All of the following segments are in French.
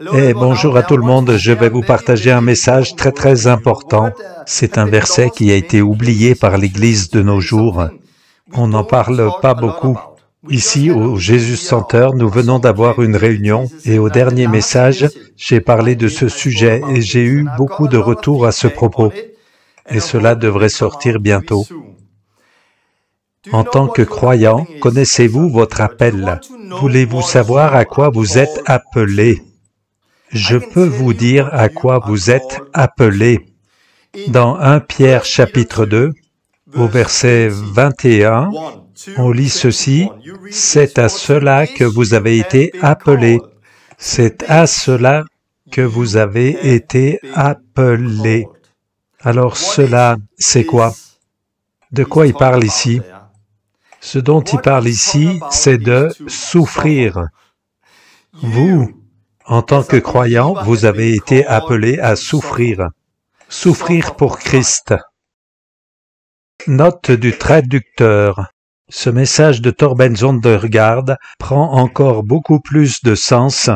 Et bonjour à tout le monde, je vais vous partager un message très important. C'est un verset qui a été oublié par l'Église de nos jours. On n'en parle pas beaucoup. Ici, au Jésus Center, nous venons d'avoir une réunion et au dernier message, j'ai parlé de ce sujet et j'ai eu beaucoup de retours à ce propos. Et cela devrait sortir bientôt. En tant que croyant, connaissez-vous votre appel? Voulez-vous savoir à quoi vous êtes appelé? Je peux vous dire à quoi vous êtes appelé. Dans 1 Pierre chapitre 2, au verset 21, on lit ceci, « C'est à cela que vous avez été appelés. C'est à cela que vous avez été appelés. » Alors cela, c'est quoi? De quoi il parle ici? Ce dont il parle ici, c'est de souffrir. Vous, en tant que croyant, vous avez été appelé à souffrir. Souffrir pour Christ. Note du traducteur. Ce message de Torben Zondergaard prend encore beaucoup plus de sens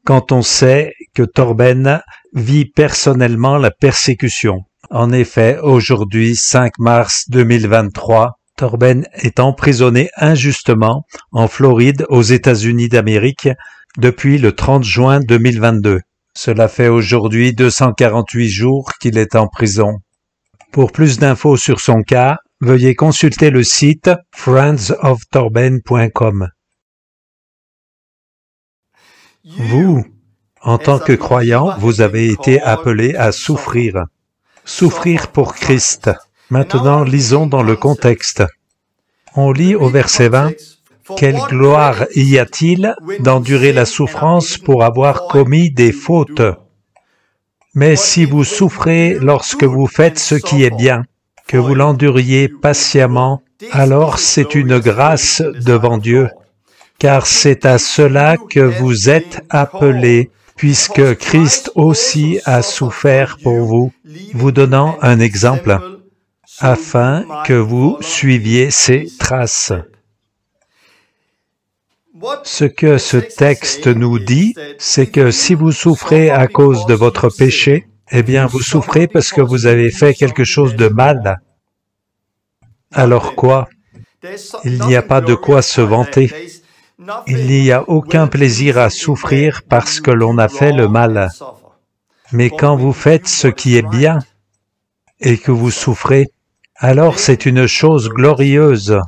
quand on sait que Torben vit personnellement la persécution. En effet, aujourd'hui, 5 mars 2023, Torben est emprisonné injustement en Floride, aux États-Unis d'Amérique, depuis le 30 juin 2022. Cela fait aujourd'hui 248 jours qu'il est en prison. Pour plus d'infos sur son cas, veuillez consulter le site friendsoftorben.com. Vous, en tant que croyant, vous avez été appelé à souffrir. Souffrir pour Christ. Maintenant, lisons dans le contexte. On lit au verset 20, « Quelle gloire y a-t-il d'endurer la souffrance pour avoir commis des fautes? Mais si vous souffrez lorsque vous faites ce qui est bien, que vous l'enduriez patiemment, alors c'est une grâce devant Dieu, car c'est à cela que vous êtes appelés, puisque Christ aussi a souffert pour vous, vous donnant un exemple, afin que vous suiviez ses traces. » Ce que ce texte nous dit, c'est que si vous souffrez à cause de votre péché, eh bien vous souffrez parce que vous avez fait quelque chose de mal. Alors quoi? Il n'y a pas de quoi se vanter. Il n'y a aucun plaisir à souffrir parce que l'on a fait le mal. Mais quand vous faites ce qui est bien et que vous souffrez, alors c'est une chose glorieuse.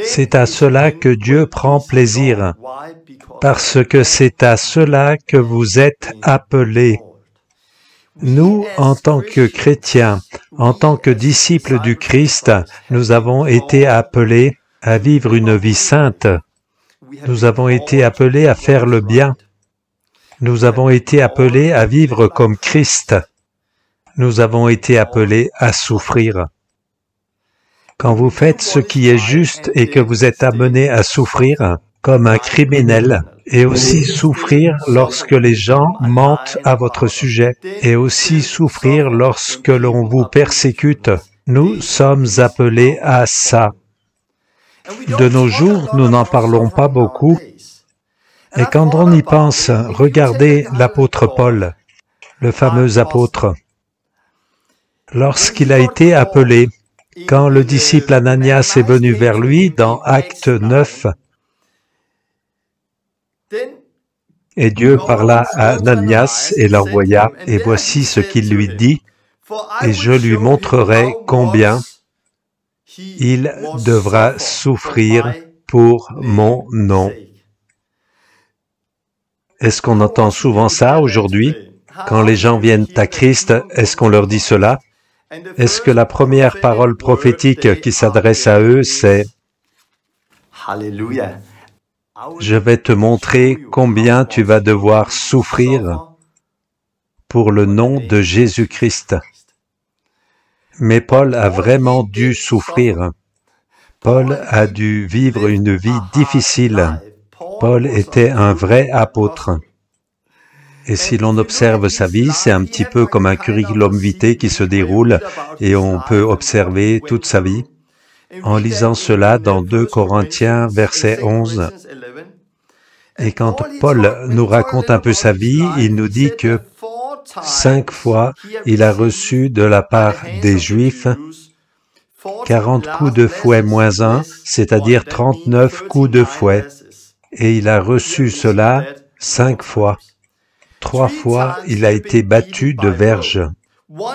C'est à cela que Dieu prend plaisir, parce que c'est à cela que vous êtes appelés. Nous, en tant que chrétiens, en tant que disciples du Christ, nous avons été appelés à vivre une vie sainte. Nous avons été appelés à faire le bien. Nous avons été appelés à vivre comme Christ. Nous avons été appelés à souffrir. Quand vous faites ce qui est juste et que vous êtes amené à souffrir comme un criminel, et aussi souffrir lorsque les gens mentent à votre sujet, et aussi souffrir lorsque l'on vous persécute, nous sommes appelés à ça. De nos jours, nous n'en parlons pas beaucoup, et quand on y pense, regardez l'apôtre Paul, le fameux apôtre. Lorsqu'il a été appelé, quand le disciple Ananias est venu vers lui dans Acte 9, et Dieu parla à Ananias et l'envoya, et voici ce qu'il lui dit, et je lui montrerai combien il devra souffrir pour mon nom. Est-ce qu'on entend souvent ça aujourd'hui? Quand les gens viennent à Christ, est-ce qu'on leur dit cela? Est-ce que la première parole prophétique qui s'adresse à eux, c'est « Je vais te montrer combien tu vas devoir souffrir pour le nom de Jésus-Christ. » Mais Paul a vraiment dû souffrir. Paul a dû vivre une vie difficile. Paul était un vrai apôtre. Et si l'on observe sa vie, c'est un petit peu comme un curriculum vitae qui se déroule et on peut observer toute sa vie. En lisant cela dans 2 Corinthiens, verset 11, Et quand Paul nous raconte un peu sa vie, il nous dit que 5 fois, il a reçu de la part des Juifs 40 coups de fouet moins 1, c'est-à-dire 39 coups de fouet. Et il a reçu cela 5 fois. 3 fois, il a été battu de verge.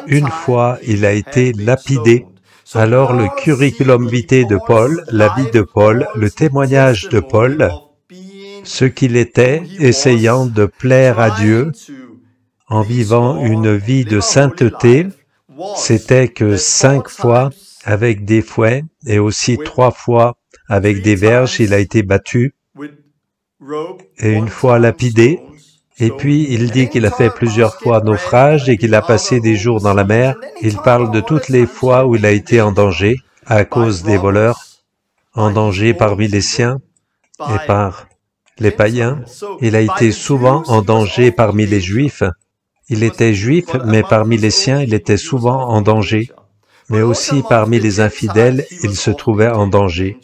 1 fois, il a été lapidé. Alors le curriculum vitae de Paul, la vie de Paul, le témoignage de Paul, ce qu'il était, essayant de plaire à Dieu, en vivant une vie de sainteté, c'était que 5 fois avec des fouets et aussi 3 fois avec des verges, il a été battu et 1 fois lapidé. Et puis il dit qu'il a fait plusieurs fois naufrage et qu'il a passé des jours dans la mer. Il parle de toutes les fois où il a été en danger à cause des voleurs, en danger parmi les siens et par les païens. Il a été souvent en danger parmi les Juifs. Il était juif, mais parmi les siens, il était souvent en danger. Mais aussi parmi les infidèles, il se trouvait en danger.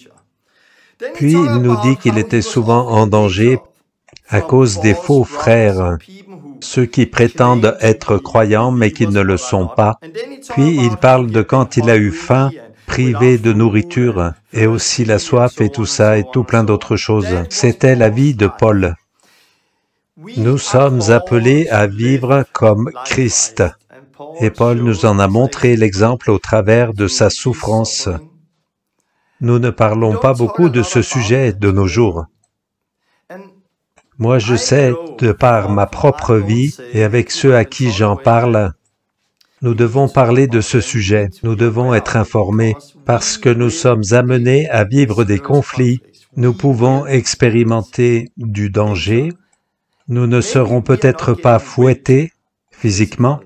Puis il nous dit qu'il était souvent en danger à cause des faux frères, ceux qui prétendent être croyants mais qui ne le sont pas. Puis il parle de quand il a eu faim, privé de nourriture, et aussi la soif et tout ça et tout plein d'autres choses. C'était la vie de Paul. Nous sommes appelés à vivre comme Christ, et Paul nous en a montré l'exemple au travers de sa souffrance. Nous ne parlons pas beaucoup de ce sujet de nos jours. Moi, je sais, de par ma propre vie et avec ceux à qui j'en parle, nous devons parler de ce sujet, nous devons être informés, parce que nous sommes amenés à vivre des conflits, nous pouvons expérimenter du danger, nous ne serons peut-être pas fouettés physiquement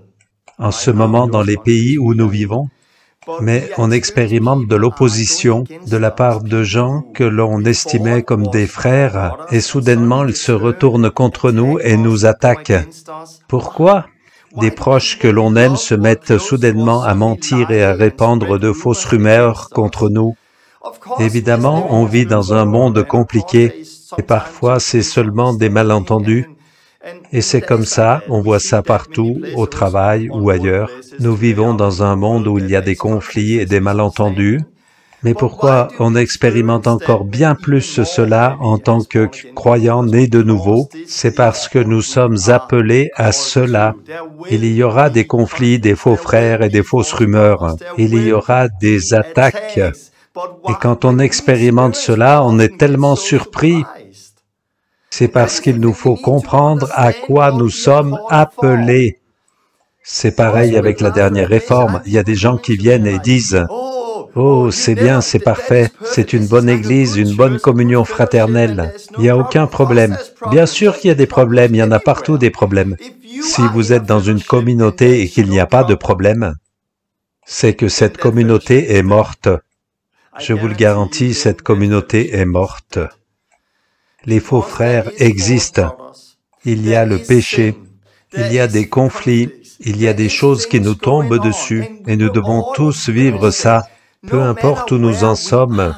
en ce moment dans les pays où nous vivons, mais on expérimente de l'opposition de la part de gens que l'on estimait comme des frères, et soudainement ils se retournent contre nous et nous attaquent. Pourquoi? Des proches que l'on aime se mettent soudainement à mentir et à répandre de fausses rumeurs contre nous. Évidemment, on vit dans un monde compliqué, et parfois c'est seulement des malentendus. Et c'est comme ça, on voit ça partout, au travail ou ailleurs. Nous vivons dans un monde où il y a des conflits et des malentendus. Mais pourquoi on expérimente encore bien plus cela en tant que croyants nés de nouveau? C'est parce que nous sommes appelés à cela. Il y aura des conflits, des faux frères et des fausses rumeurs. Il y aura des attaques. Et quand on expérimente cela, on est tellement surpris. C'est parce qu'il nous faut comprendre à quoi nous sommes appelés. C'est pareil avec la dernière réforme. Il y a des gens qui viennent et disent « Oh, c'est bien, c'est parfait, c'est une bonne église, une bonne communion fraternelle. Il n'y a aucun problème. » Bien sûr qu'il y a des problèmes, il y en a partout des problèmes. Si vous êtes dans une communauté et qu'il n'y a pas de problème, c'est que cette communauté est morte. Je vous le garantis, cette communauté est morte. Les faux frères existent. Il y a le péché, il y a des conflits, il y a des choses qui nous tombent dessus, et nous devons tous vivre ça, peu importe où nous en sommes.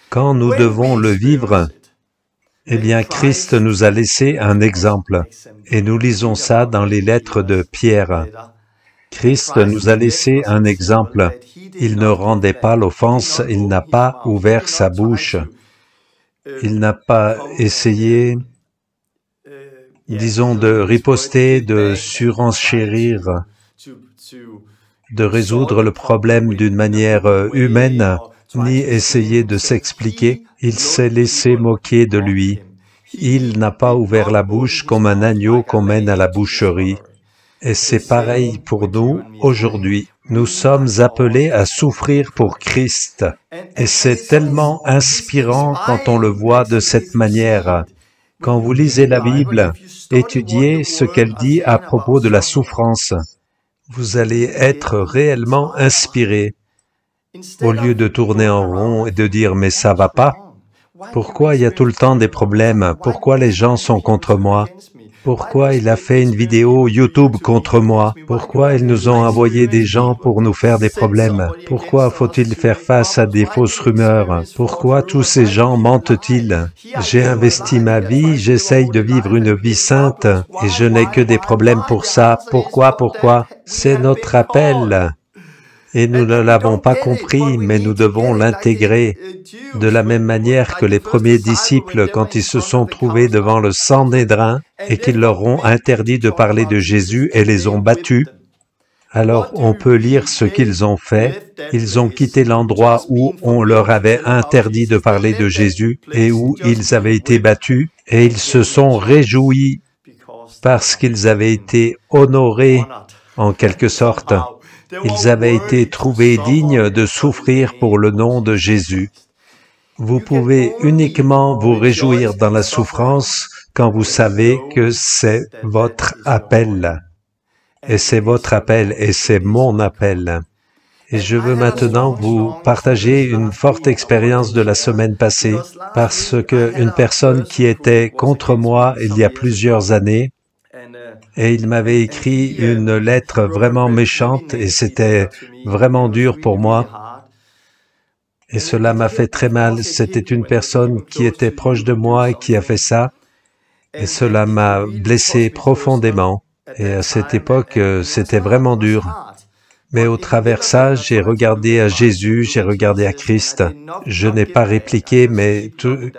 Quand nous devons le vivre, eh bien Christ nous a laissé un exemple, et nous lisons ça dans les lettres de Pierre. Christ nous a laissé un exemple. Il ne rendait pas l'offense, il n'a pas ouvert sa bouche. Il n'a pas essayé, disons, de riposter, de surenchérir, de résoudre le problème d'une manière humaine, ni essayer de s'expliquer. Il s'est laissé moquer de lui. Il n'a pas ouvert la bouche comme un agneau qu'on mène à la boucherie. Et c'est pareil pour nous aujourd'hui. Nous sommes appelés à souffrir pour Christ. Et c'est tellement inspirant quand on le voit de cette manière. Quand vous lisez la Bible, étudiez ce qu'elle dit à propos de la souffrance. Vous allez être réellement inspiré. Au lieu de tourner en rond et de dire « mais ça va pas ». Pourquoi il y a tout le temps des problèmes? Pourquoi les gens sont contre moi? Pourquoi il a fait une vidéo YouTube contre moi? Pourquoi ils nous ont envoyé des gens pour nous faire des problèmes? Pourquoi faut-il faire face à des fausses rumeurs? Pourquoi tous ces gens mentent-ils? J'ai investi ma vie, j'essaye de vivre une vie sainte et je n'ai que des problèmes pour ça. Pourquoi? C'est notre appel. Et nous ne l'avons pas compris, mais nous devons l'intégrer. De la même manière que les premiers disciples, quand ils se sont trouvés devant le Sanhédrin et qu'ils leur ont interdit de parler de Jésus et les ont battus, alors on peut lire ce qu'ils ont fait. Ils ont quitté l'endroit où on leur avait interdit de parler de Jésus et où ils avaient été battus, et ils se sont réjouis parce qu'ils avaient été honorés en quelque sorte. Ils avaient été trouvés dignes de souffrir pour le nom de Jésus. Vous pouvez uniquement vous réjouir dans la souffrance quand vous savez que c'est votre appel. Et c'est votre appel et c'est mon appel. Et je veux maintenant vous partager une forte expérience de la semaine passée, parce qu'une personne qui était contre moi il y a plusieurs années, et il m'avait écrit une lettre vraiment méchante et c'était vraiment dur pour moi. Et cela m'a fait très mal. C'était une personne qui était proche de moi et qui a fait ça. Et cela m'a blessé profondément. Et à cette époque, c'était vraiment dur. Mais au travers ça, j'ai regardé à Jésus, j'ai regardé à Christ. Je n'ai pas répliqué, mais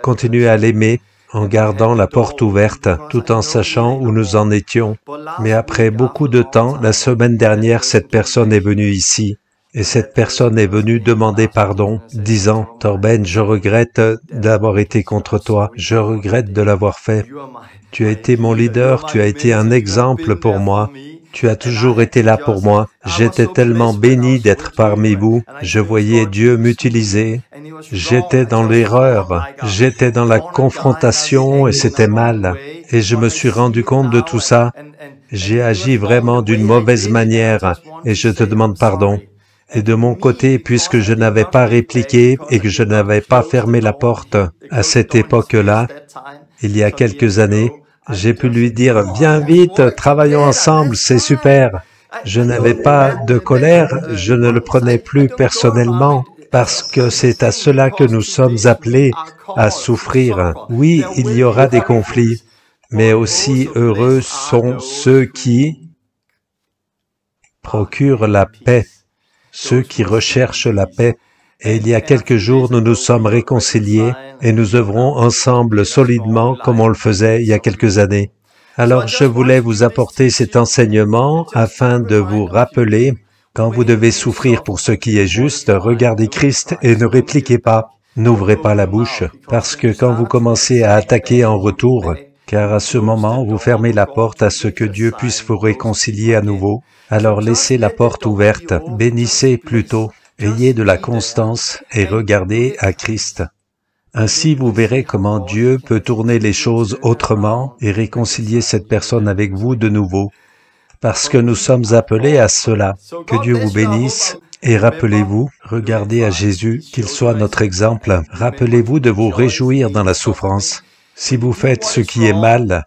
continué à l'aimer, en gardant la porte ouverte, tout en sachant où nous en étions. Mais après beaucoup de temps, la semaine dernière, cette personne est venue ici, et cette personne est venue demander pardon, disant, « Torben, je regrette d'avoir été contre toi, je regrette de l'avoir fait. Tu as été mon leader, tu as été un exemple pour moi. Tu as toujours été là pour moi. J'étais tellement béni d'être parmi vous. Je voyais Dieu m'utiliser. J'étais dans l'erreur. J'étais dans la confrontation et c'était mal. Et je me suis rendu compte de tout ça. J'ai agi vraiment d'une mauvaise manière et je te demande pardon. Et de mon côté, puisque je n'avais pas répliqué et que je n'avais pas fermé la porte à cette époque-là, il y a quelques années, j'ai pu lui dire « Viens vite, travaillons ensemble, c'est super ». Je n'avais pas de colère, je ne le prenais plus personnellement, parce que c'est à cela que nous sommes appelés, à souffrir. Oui, il y aura des conflits, mais aussi heureux sont ceux qui procurent la paix, ceux qui recherchent la paix. Et il y a quelques jours, nous nous sommes réconciliés et nous œuvrons ensemble solidement comme on le faisait il y a quelques années. Alors je voulais vous apporter cet enseignement afin de vous rappeler, quand vous devez souffrir pour ce qui est juste, regardez Christ et ne répliquez pas, n'ouvrez pas la bouche, parce que quand vous commencez à attaquer en retour, car à ce moment vous fermez la porte à ce que Dieu puisse vous réconcilier à nouveau, alors laissez la porte ouverte, bénissez plutôt. Ayez de la constance et regardez à Christ. Ainsi, vous verrez comment Dieu peut tourner les choses autrement et réconcilier cette personne avec vous de nouveau. Parce que nous sommes appelés à cela. Que Dieu vous bénisse et rappelez-vous, regardez à Jésus, qu'il soit notre exemple. Rappelez-vous de vous réjouir dans la souffrance. Si vous faites ce qui est mal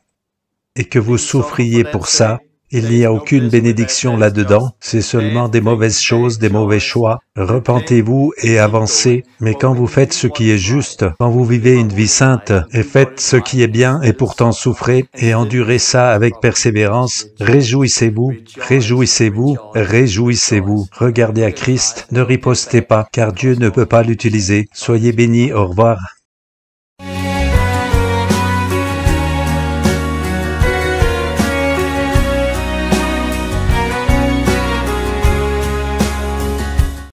et que vous souffriez pour ça, il n'y a aucune bénédiction là-dedans, c'est seulement des mauvaises choses, des mauvais choix. Repentez-vous et avancez, mais quand vous faites ce qui est juste, quand vous vivez une vie sainte et faites ce qui est bien et pourtant souffrez et endurez ça avec persévérance, réjouissez-vous, réjouissez-vous, réjouissez-vous. Regardez à Christ, ne ripostez pas, car Dieu ne peut pas l'utiliser. Soyez bénis, au revoir.